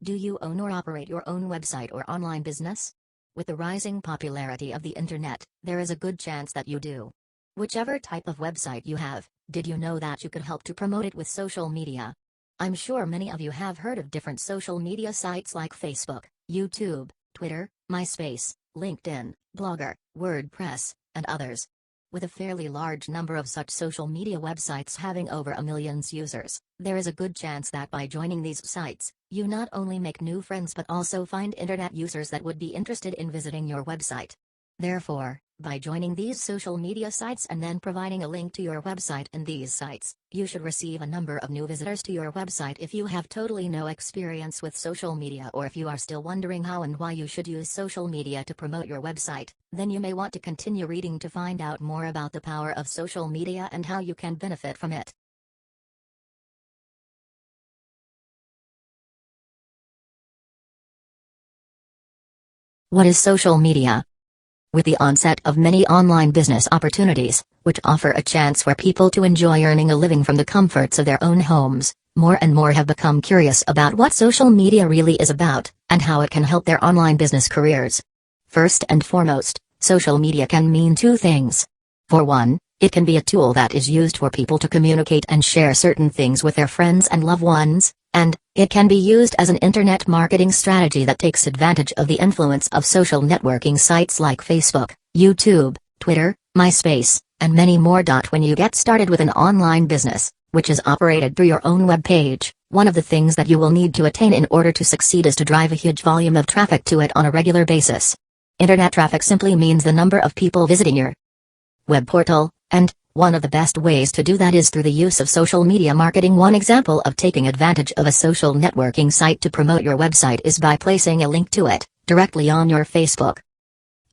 Do you own or operate your own website or online business? With the rising popularity of the internet, there is a good chance that you do. Whichever type of website you have, did you know that you could help to promote it with social media? I'm sure many of you have heard of different social media sites like Facebook, YouTube, Twitter, MySpace, LinkedIn, Blogger, WordPress, and others. With a fairly large number of such social media websites having over a million users, there is a good chance that by joining these sites, you not only make new friends but also find internet users that would be interested in visiting your website. Therefore, by joining these social media sites and then providing a link to your website in these sites, you should receive a number of new visitors to your website. If you have totally no experience with social media, or if you are still wondering how and why you should use social media to promote your website, then you may want to continue reading to find out more about the power of social media and how you can benefit from it. What is social media? With the onset of many online business opportunities, which offer a chance for people to enjoy earning a living from the comforts of their own homes, more and more have become curious about what social media really is about, and how it can help their online business careers. First and foremost, social media can mean two things. For one, it can be a tool that is used for people to communicate and share certain things with their friends and loved ones, and it can be used as an internet marketing strategy that takes advantage of the influence of social networking sites like Facebook, YouTube, Twitter, MySpace, and many more. When you get started with an online business, which is operated through your own web page, one of the things that you will need to attain in order to succeed is to drive a huge volume of traffic to it on a regular basis. Internet traffic simply means the number of people visiting your web portal, and one of the best ways to do that is through the use of social media marketing. One example of taking advantage of a social networking site to promote your website is by placing a link to it directly on your Facebook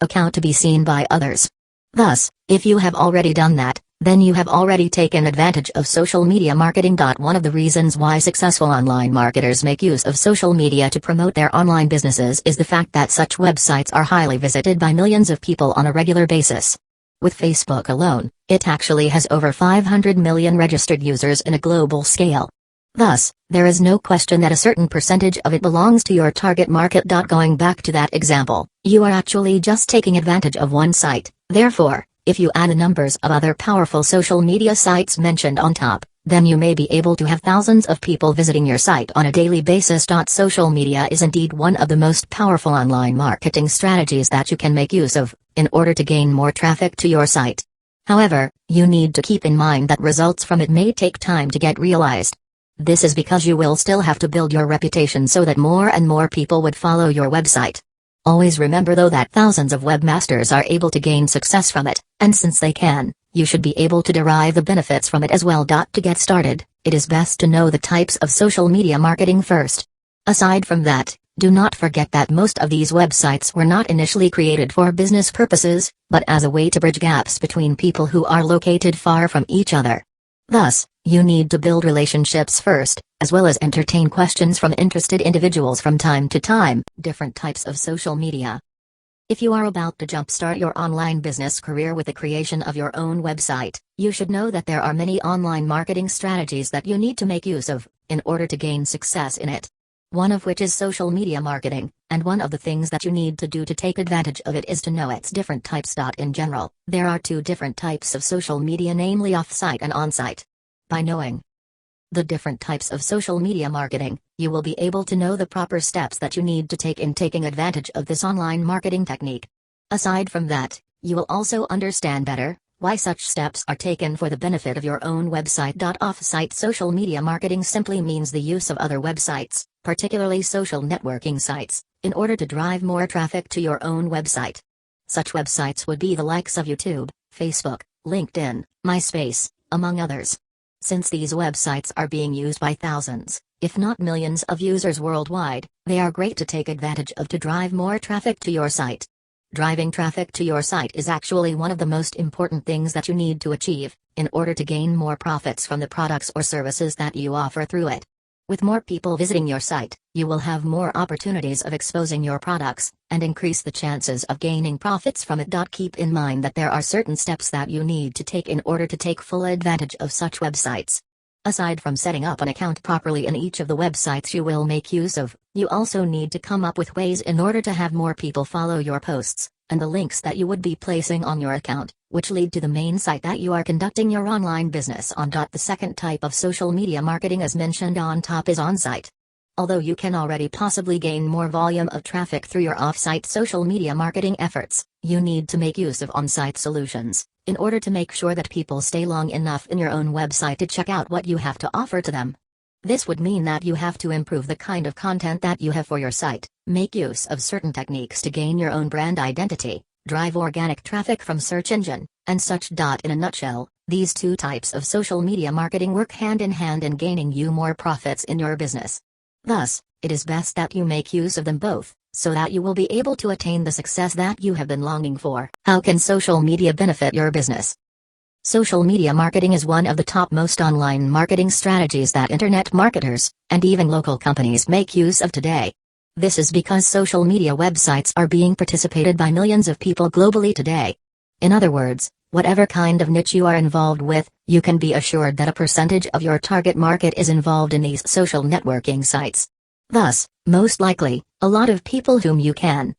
account to be seen by others. Thus, if you have already done that, then you have already taken advantage of social media marketing. One of the reasons why successful online marketers make use of social media to promote their online businesses is the fact that such websites are highly visited by millions of people on a regular basis. With Facebook alone, it actually has over 500 million registered users in a global scale. Thus, there is no question that a certain percentage of it belongs to your target market. Going back to that example, you are actually just taking advantage of one site. Therefore, if you add the numbers of other powerful social media sites mentioned on top, then you may be able to have thousands of people visiting your site on a daily basis. Social media is indeed one of the most powerful online marketing strategies that you can make use of, in order to gain more traffic to your site. However, you need to keep in mind that results from it may take time to get realized. This is because you will still have to build your reputation so that more and more people would follow your website. Always remember though that thousands of webmasters are able to gain success from it, and since they can, you should be able to derive the benefits from it as well. To get started, it is best to know the types of social media marketing first. Aside from that, do not forget that most of these websites were not initially created for business purposes, but as a way to bridge gaps between people who are located far from each other. Thus, you need to build relationships first, as well as entertain questions from interested individuals from time to time. Different types of social media. If you are about to jumpstart your online business career with the creation of your own website, you should know that there are many online marketing strategies that you need to make use of, in order to gain success in it. One of which is social media marketing, and one of the things that you need to do to take advantage of it is to know its different types. In general, there are two different types of social media, namely off-site and on-site. By knowing the different types of social media marketing, you will be able to know the proper steps that you need to take in taking advantage of this online marketing technique. Aside from that, you will also understand better why such steps are taken for the benefit of your own website. Off-site social media marketing simply means the use of other websites, particularly social networking sites, in order to drive more traffic to your own website. Such websites would be the likes of YouTube, Facebook, LinkedIn, MySpace, among others. Since these websites are being used by thousands, if not millions of users worldwide, they are great to take advantage of to drive more traffic to your site. Driving traffic to your site is actually one of the most important things that you need to achieve, in order to gain more profits from the products or services that you offer through it. With more people visiting your site, you will have more opportunities of exposing your products, and increase the chances of gaining profits from it. Keep in mind that there are certain steps that you need to take in order to take full advantage of such websites. Aside from setting up an account properly in each of the websites you will make use of, You also need to come up with ways in order to have more people follow your posts, and the links that you would be placing on your account, which lead to the main site that you are conducting your online business on. The second type of social media marketing as mentioned on top is on-site. Although you can already possibly gain more volume of traffic through your off-site social media marketing efforts, you need to make use of on-site solutions, in order to make sure that people stay long enough in your own website to check out what you have to offer to them. This would mean that you have to improve the kind of content that you have for your site, make use of certain techniques to gain your own brand identity, drive organic traffic from search engine, and such. In a nutshell, these two types of social media marketing work hand in hand in gaining you more profits in your business. Thus, it is best that you make use of them both, so that you will be able to attain the success that you have been longing for. How can social media benefit your business? Social media marketing is one of the topmost online marketing strategies that internet marketers, and even local companies make use of today. This is because social media websites are being participated by millions of people globally today. In other words, whatever kind of niche you are involved with, you can be assured that a percentage of your target market is involved in these social networking sites. Thus, most likely, a lot of people whom you can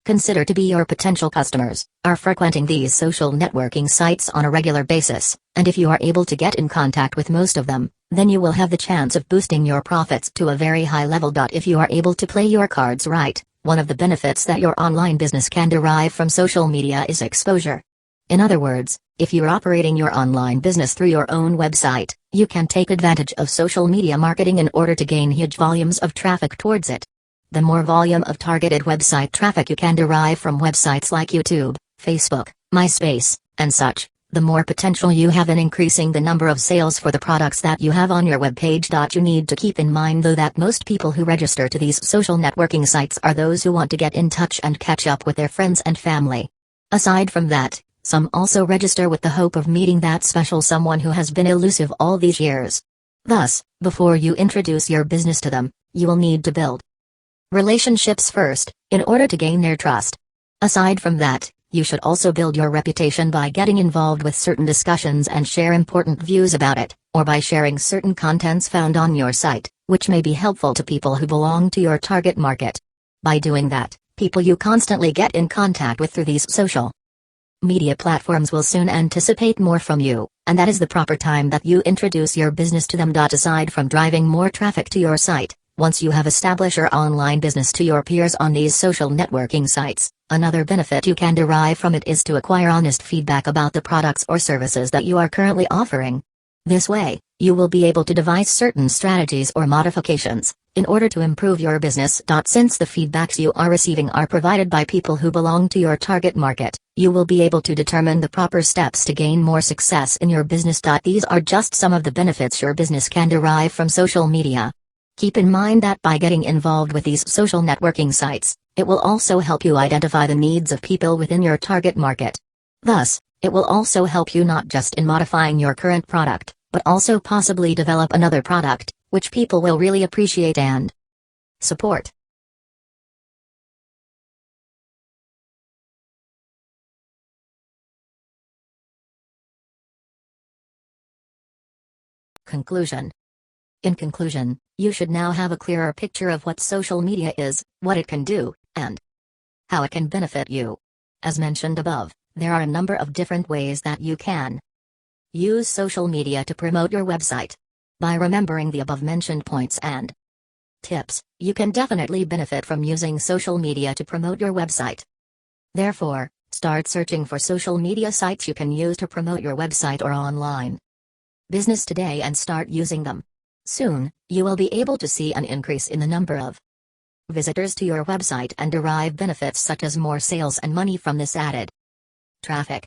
consider to be your potential customers are frequenting these social networking sites on a regular basis, and if you are able to get in contact with most of them, then you will have the chance of boosting your profits to a very high level. If you are able to play your cards right, one of the benefits that your online business can derive from social media is exposure. In other words, if you're operating your online business through your own website, you can take advantage of social media marketing in order to gain huge volumes of traffic towards it. The more volume of targeted website traffic you can derive from websites like YouTube, Facebook, MySpace, and such, the more potential you have in increasing the number of sales for the products that you have on your webpage. You need to keep in mind though that most people who register to these social networking sites are those who want to get in touch and catch up with their friends and family. Aside from that, some also register with the hope of meeting that special someone who has been elusive all these years. Thus, before you introduce your business to them, you will need to build relationships first, in order to gain their trust. Aside from that, you should also build your reputation by getting involved with certain discussions and share important views about it, or by sharing certain contents found on your site, which may be helpful to people who belong to your target market. By doing that, people you constantly get in contact with through these social media platforms will soon anticipate more from you, and that is the proper time that you introduce your business to them. Aside from driving more traffic to your site, once you have established your online business to your peers on these social networking sites, another benefit you can derive from it is to acquire honest feedback about the products or services that you are currently offering. This way, you will be able to devise certain strategies or modifications in order to improve your business. Since the feedbacks you are receiving are provided by people who belong to your target market, you will be able to determine the proper steps to gain more success in your business. These are just some of the benefits your business can derive from social media. Keep in mind that by getting involved with these social networking sites, it will also help you identify the needs of people within your target market. Thus, it will also help you not just in modifying your current product, but also possibly develop another product, which people will really appreciate and support. Conclusion. In conclusion, you should now have a clearer picture of what social media is, what it can do, and how it can benefit you. As mentioned above, there are a number of different ways that you can use social media to promote your website. By remembering the above-mentioned points and tips, you can definitely benefit from using social media to promote your website. Therefore, start searching for social media sites you can use to promote your website or online business today and start using them. Soon, you will be able to see an increase in the number of visitors to your website and derive benefits such as more sales and money from this added traffic.